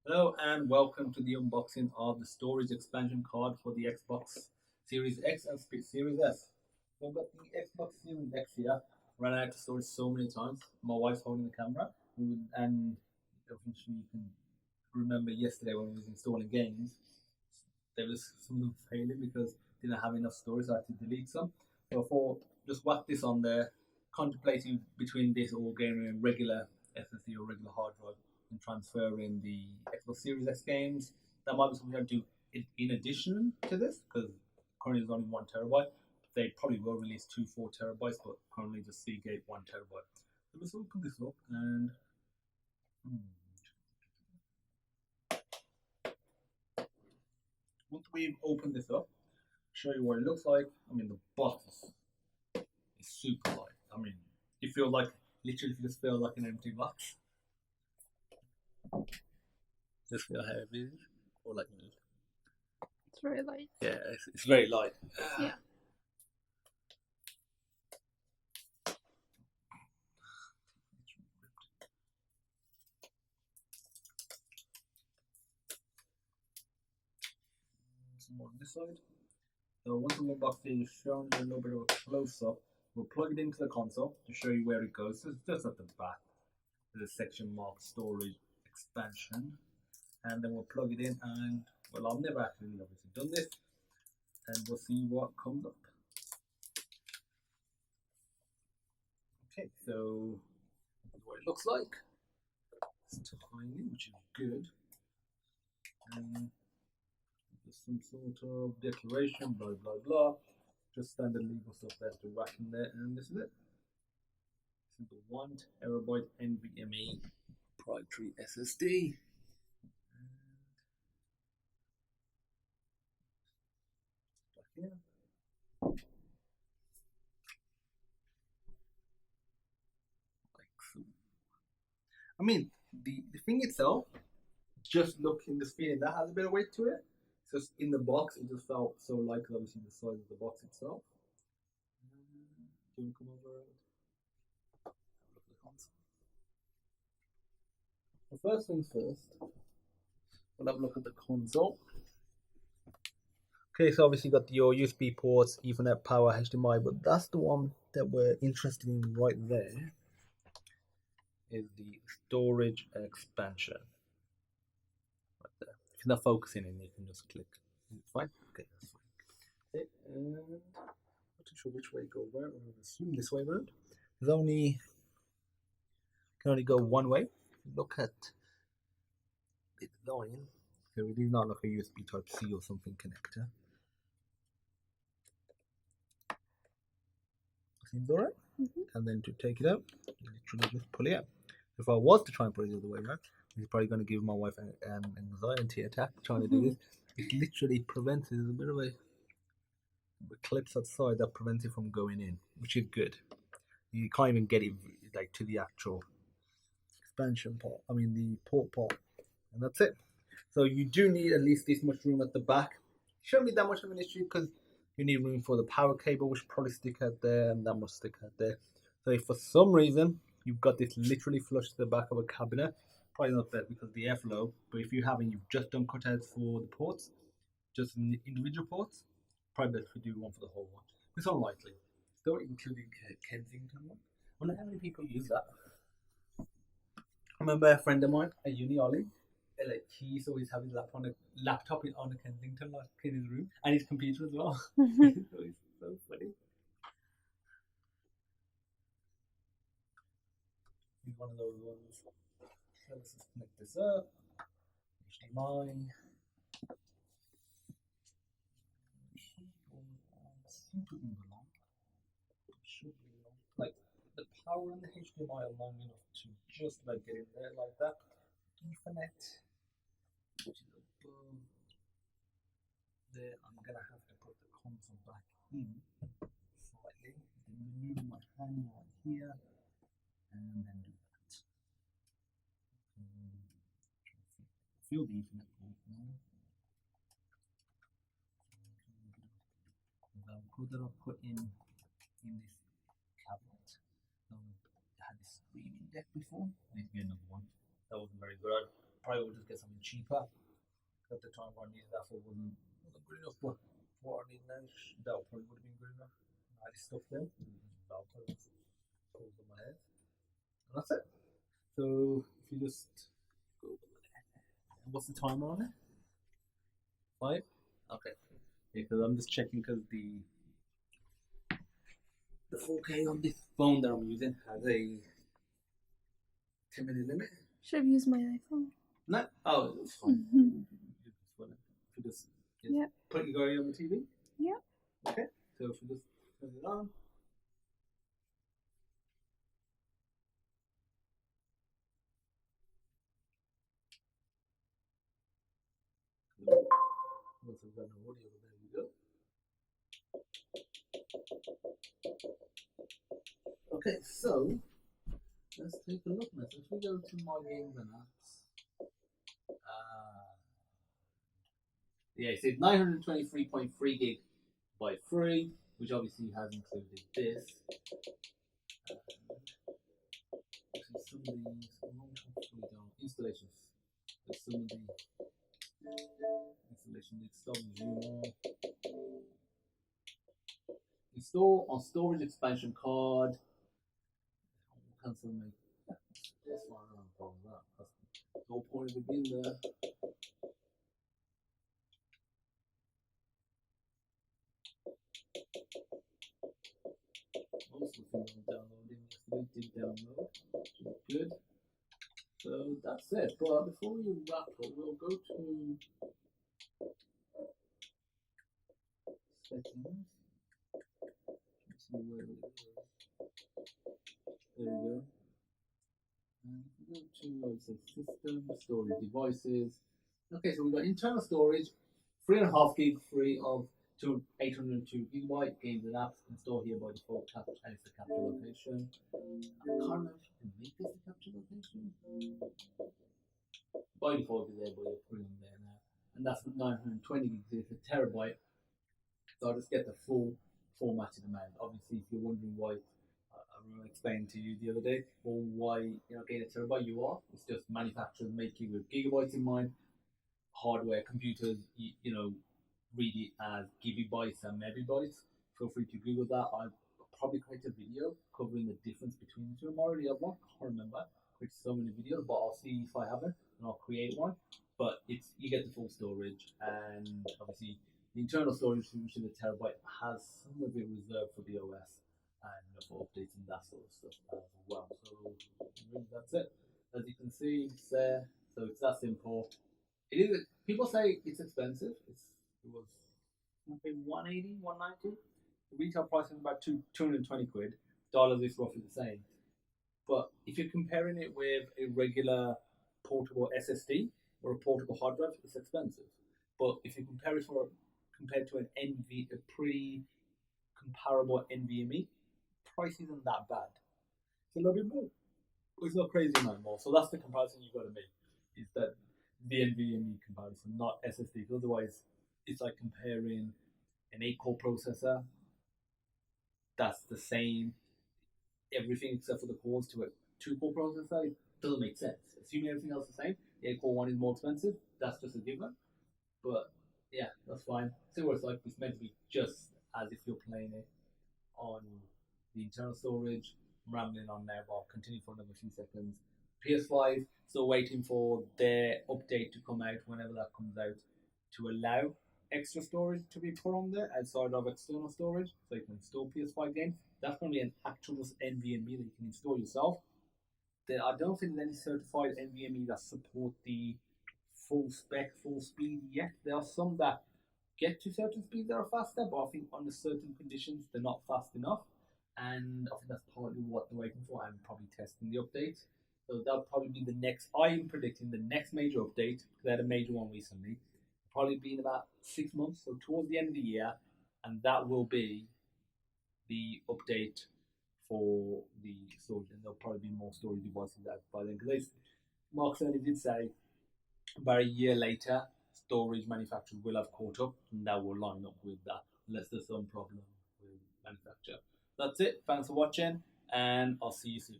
Hello and welcome to the unboxing of the storage expansion card for the Xbox Series X and Series S. So I've got the Xbox Series X here. Ran out of storage so many times. My wife's holding the camera, and eventually you can remember yesterday when we was installing games, there was some of them failing because didn't have enough storage, so I had to delete some. So I thought just whack this on there, contemplating between this or getting a regular SSD or regular hard drive and transferring the Xbox Series S games. That might be something I do in addition to this because currently it's only 1 terabyte. They probably will release 4 terabytes, but currently just Seagate 1 terabyte. So let's open this up and. Once we've opened this up, show you what it looks like. I mean, the box is super light. I mean, you feel like literally you just feel like an empty box. Just feel heavy it is, or like It's very light. yeah, it's very light. Yeah. Some more on this side. So once the box is shown you a little bit of a close up, we'll plug it into the console to show you where it goes. So it's just at the back. There's a section marked storage expansion, and then we'll plug it in. And well, I've never actually obviously done this, and we'll see what comes up. Okay, so this is what it looks like. It's tiny, which is good. And there's some sort of declaration, blah blah blah. Just standard legal stuff that's to whack in there, and this is it. This is the 1 terabyte NVMe proprietary SSD. Back here. I mean, the thing itself, just looking, this feeling that has a bit of weight to it. It's just in the box, it just felt so light because obviously the size of the box itself. Do you want to come over and look at the console? The first things first, we'll have a look at the console. Okay, so obviously you got your USB ports, Ethernet power, HDMI, but that's the one that we're interested in right there. Is the storage expansion. Right there. If you're not focusing in, you can just click. It's fine. Okay, that's fine. Okay, and I'm not too sure which way to go around. I'm going to assume this way around. There's only can only go one way. Look at the line. So it is not like a USB Type C or something connector. Seems alright. And then to take it out, you literally just pull it out. If I was to try and put it the other way around, it's probably going to give my wife an anxiety attack trying to do this. It literally prevents it. There's a bit of a clips outside that prevents it from going in, which is good. You can't even get it like to the actual expansion part. I mean the port part, and that's it. So you do need at least this much room at the back. Shouldn't be that much of an issue because you need room for the power cable, which probably stick out there, and that must stick out there. So if for some reason you've got this literally flush to the back of a cabinet, probably not that because of the airflow, but if you haven't, you've just done cutouts for the ports, just individual ports, probably best if you do one for the whole one. It's unlikely. Still including Kensington one. I wonder how many people use that. I remember a friend of mine at uni, Ollie, like he used to always have his laptop on the Kensington like in his room and his computer as well. So it's so funny. He's one of those ones. So let's just connect this up. HDMI. Like the power and the HDMI are long enough to just like get in there like that. Ethernet, which is above there. I'm gonna have to put the console back in slightly. Then remove my hand right here, and then do that. Feel the Ethernet port now. The code that I've put in this cabinet. I had this screening deck before. I need to get another one. That wasn't very good. probably would just get something cheaper. At the time, I needed that for wasn't good enough. But what I need now, that probably would have been good enough. I had stuff there. Pulls on my head, and that's it. So if you just go over there, what's the timer on it? 5. Okay. Because I'm just checking because the 4K on this phone that I'm using has a 10-minute limit. Should have used my iPhone. No, oh, it's fine. If you just Yep. put your going on the TV. Yep. Okay. So if you just turn it on. Once I've done the audio, there we go. Okay, so let's take a look now. So if we go to my games and apps, yeah, it says 923.3 gig by free, which obviously has included this. Some of these installations. There's some of the installation needs stop zoom on. Install on storage expansion card. Cancel my. That's fine. I don't have a problem with that. That's the whole point of it being there. Most of the things I'm downloading yesterday did download, which is good. So that's it. But before we wrap up, we'll go to settings. Let's see where it is. There we go. And if we go to system, storage devices. Okay, so we've got internal storage, 3.5 gig free of 802 gigabyte, games and apps installed here by default, and it's the capture location. I can't remember if you can make this a capture location. By default it's there, but you're putting it there now. And that's 920 gigs, it's a terabyte. So I'll just get the full formatted amount. Obviously, if you're wondering why, I explained to you the other day, or why you're not getting a terabyte, you are. It's just manufacturers making with gigabytes in mind. Hardware, computers, read it as gigabytes and megabytes. Feel free to Google that. I'll probably create a video covering the difference between the two. I already have one. I can't remember. I created so many videos, but I'll see if I haven't, and I'll create one. But you get the full storage, and obviously the internal storage, which is a terabyte, has some of it reserved for the OS and for updates and that sort of stuff as well. So really that's it. As you can see, it's there. So it's that simple. It is. People say it's expensive. It was 180, 190. The retail price is about 220 quid. Dollars is roughly the same. But if you're comparing it with a regular portable SSD or a portable hard drive, it's expensive. But if you compare it compared to a pre-comparable NVMe, price isn't that bad. It's a little bit more. It's not crazy amount more. So that's the comparison you've got to make. Is that the NVMe comparison, not SSD? Otherwise, it's like comparing an 8-core processor that's the same, everything except for the cores, to a 2-core processor. It doesn't make sense. Assuming everything else is the same, the 8-core one is more expensive. That's just a given. But yeah, that's fine. See what it's like. It's meant to be just as if you're playing it on the internal storage. I'm rambling on there, but I'll continue for another few seconds. PS5, still waiting for their update to come out whenever that comes out, to allow extra storage to be put on there outside of external storage, so you can install PS5 games. That's going to be an actual NVMe that you can install yourself. I don't think there's any certified NVMe that support the full spec, full speed yet. There are some that get to certain speeds that are faster, but I think under certain conditions they're not fast enough. And I think that's partly what they're waiting for and probably testing the update. So that'll probably be the next, I'm predicting the next major update, because they had a major one recently, probably be in about 6 months, so towards the end of the year, and that will be the update for the storage, and there'll probably be more storage devices out by then, because Mark Cerny did say about a year later, storage manufacturers will have caught up, and that will line up with that, unless there's some problem with manufacture. That's it. Thanks for watching, and I'll see you soon.